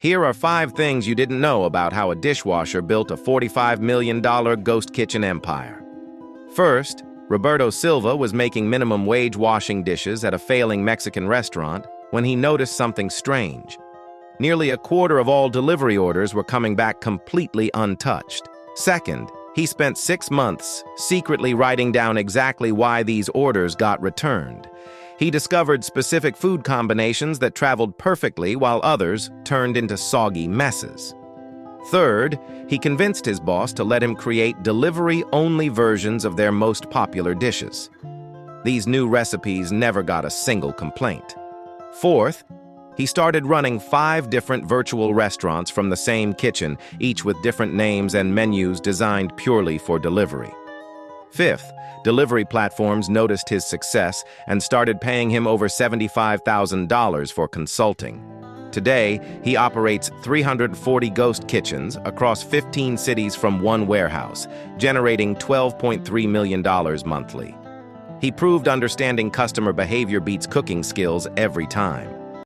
Here are 5 things you didn't know about how a dishwasher built a $45 million ghost kitchen empire. First, Roberto Silva was making minimum wage washing dishes at a failing Mexican restaurant when he noticed something strange. Nearly a quarter of all delivery orders were coming back completely untouched. Second, he spent 6 months secretly writing down exactly why these orders got returned. He discovered specific food combinations that traveled perfectly while others turned into soggy messes. Third, he convinced his boss to let him create delivery-only versions of their most popular dishes. These new recipes never got a single complaint. Fourth, he started running 5 different virtual restaurants from the same kitchen, each with different names and menus designed purely for delivery. Fifth, delivery platforms noticed his success and started paying him over $75,000 for consulting. Today, he operates 340 ghost kitchens across 15 cities from one warehouse, generating $12.3 million monthly. He proved understanding customer behavior beats cooking skills every time.